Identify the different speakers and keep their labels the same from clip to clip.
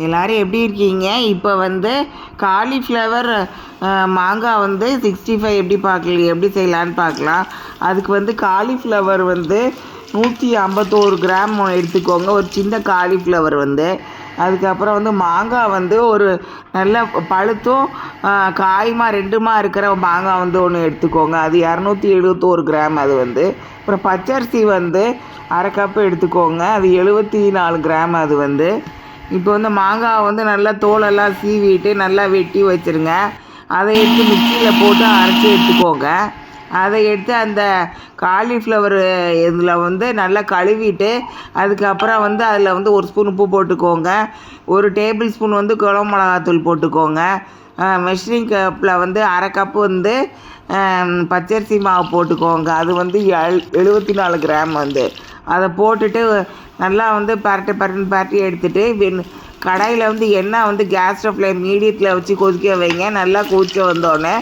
Speaker 1: எல்லோரும் எப்படி இருக்கீங்க? இப்போ வந்து காலிஃப்ளவர் மாங்காய் வந்து 65 எப்படி செய்யலான்னு பார்க்கலாம். அதுக்கு வந்து காலிஃப்ளவர் வந்து 151 கிராம் எடுத்துக்கோங்க, ஒரு சின்ன காலிஃப்ளவர் வந்து. அதுக்கப்புறம் வந்து மாங்காய் வந்து ஒரு நல்ல பழுத்தும் காயுமா ரெண்டுமா இருக்கிற மாங்காய் வந்து ஒன்று எடுத்துக்கோங்க, அது 271 கிராம் அது வந்து. அப்புறம் பச்சரிசி வந்து அரை கப்பு எடுத்துக்கோங்க, அது 74 கிராம் அது வந்து. இப்போ வந்து மாங்காய் வந்து நல்லா தோலெல்லாம் சீவிட்டு நல்லா வெட்டி வச்சுருங்க. அதை எடுத்து மிக்சியில் போட்டு அரைச்சி எடுத்துக்கோங்க. அதை எடுத்து அந்த காலிஃப்ளவர் இதில் வந்து நல்லா கழுவிட்டு அதுக்கப்புறம் வந்து அதில் வந்து 1 ஸ்பூன் உப்பு போட்டுக்கோங்க, 1 டேபிள் ஸ்பூன் வந்து குழம்பு மிளகாத்தூள் போட்டுக்கோங்க. மெஷரிங் கப்பில் வந்து அரை கப்பு வந்து பச்சரிசி மாவு போட்டுக்கோங்க, அது வந்து 74 கிராம் வந்து. அதை போட்டுட்டு நல்லா வந்து பரட்டி எடுத்துகிட்டு கடாயில் வந்து எண்ணெய் வந்து கேஸ் ஸ்டவ்வில் மீடியத்தில் வச்சு கொதிக்க வைங்க. நல்லா கொதிக்க வந்தோடனே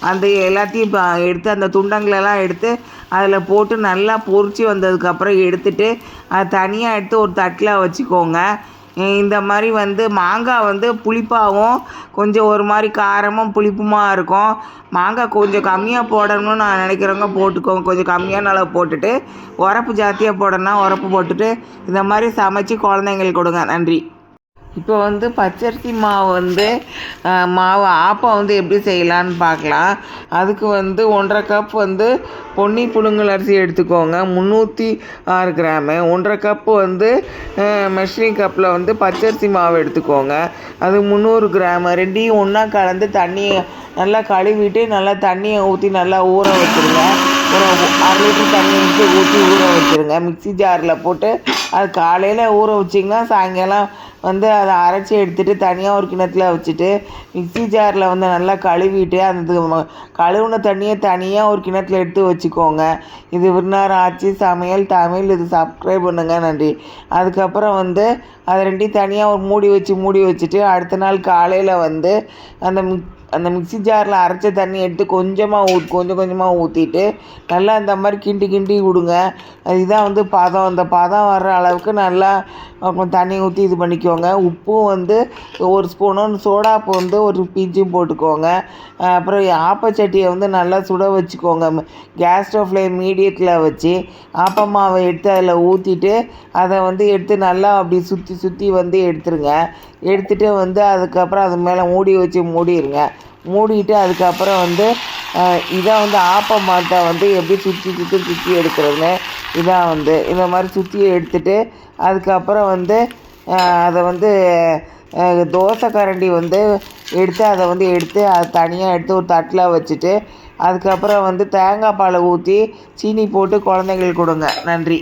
Speaker 1: அந்த எல்லாத்தையும் எடுத்து அந்த துண்டங்களெல்லாம் எடுத்து அதில் போட்டு நல்லா பொரிச்சு வந்ததுக்கப்புறம் எடுத்துகிட்டு அதை தனியாக எடுத்து ஒரு தட்டில் வச்சுக்கோங்க. இந்த மாதிரி வந்து மாங்காய் வந்து புளிப்பாகவும் கொஞ்சம் ஒரு மாதிரி காரமும் புளிப்புமாக இருக்கும். மாங்காய் கொஞ்சம் கம்மியாக போடணும்னு நான் நினைக்கிறவங்க போட்டுக்கோங்க, கொஞ்சம் கம்மியான அளவு போட்டுட்டு உரப்பு ஜாஸ்தியாக போடணும்னா உரப்பு போட்டுட்டு இந்த மாதிரி சமைச்சு குழந்தைங்களுக்கு கொடுங்க. நன்றி. இப்போ வந்து பச்சரிசி மாவு வந்து ஆப்பம் வந்து எப்படி செய்யலான்னு பார்க்கலாம். அதுக்கு வந்து 1½ கப் வந்து பொன்னி புழுங்கல் அரிசி எடுத்துக்கோங்க, 306 கிராமு. 1½ கப்பு வந்து மெஷரிங் கப்பில் வந்து பச்சரிசி மாவு எடுத்துக்கோங்க, அது 300 கிராமு. ரெண்டையும் ஒன்றா கலந்து தண்ணியை நல்லா கழுவிட்டு நல்லா தண்ணியை ஊற்றி நல்லா ஊற வச்சுருங்க. ஒரு 1/2 லிட்டர் தண்ணி ஊற்றி ஊற வச்சுருங்க. மிக்ஸி ஜாரில் போட்டு அது காலையில் ஊற வச்சிங்கன்னா சாயங்காலம் வந்து அதை அரைச்சி எடுத்துகிட்டு தனியாக ஒரு கிணத்துல வச்சுட்டு மிக்ஸி ஜாரில் வந்து நல்லா கழுவிட்டு அந்த கழுவுன தண்ணியை தனியாக ஒரு கிணத்துல எடுத்து வச்சுக்கோங்க. இது விருந்தார் ஆச்சி சமையல் தமிழ், இது சப்ஸ்கிரைப் பண்ணுங்கள். நன்றி. அதுக்கப்புறம் வந்து அதை ரெண்டையும் தனியாக ஒரு மூடி வச்சுட்டு அடுத்த நாள் காலையில் வந்து அந்த மிக்ஸி ஜாரில் அரைச்ச தண்ணி எடுத்து கொஞ்சமாக ஊற்றிட்டு நல்லா இந்த மாதிரி கிண்டி விடுங்க. இதுதான் வந்து பதம். அந்த பதம் வர்ற அளவுக்கு நல்லா தண்ணி ஊற்றி இது பண்ணிக்கோங்க. உப்பும் வந்து 1 ஸ்பூனும், சோடாப்பு வந்து ஒரு பிஞ்சும் போட்டுக்கோங்க. அப்புறம் ஆப்பச்சட்டியை வந்து நல்லா சுட வச்சுக்கோங்க. கேஸ் ஸ்டவ் ஃப்ளேம் மீடியத்தில் வச்சு ஆப்பமாவை எடுத்து அதில் ஊற்றிட்டு அதை வந்து எடுத்து நல்லா அப்படி சுற்றி வந்து எடுத்துருங்க. எடுத்துகிட்டு வந்து அதுக்கப்புறம் அது மேலே மூடிடுங்க. மூடிட்டு அதுக்கப்புறம் வந்து இதான் வந்து ஆப்பமாட்டை வந்து எப்படி சுற்றி எடுக்கிறதுன்னு இதான் வந்து இந்த மாதிரி சுற்றி எடுத்துகிட்டு அதுக்கப்புறம் வந்து அதை வந்து தோசை கரண்டி வந்து எடுத்து அதை தனியாக எடுத்து ஒரு தட்டில் வச்சுட்டு அதுக்கப்புறம் வந்து தேங்காய் பாலை ஊற்றி சீனி போட்டு குழந்தைங்களுக்கு கொடுங்க. நன்றி.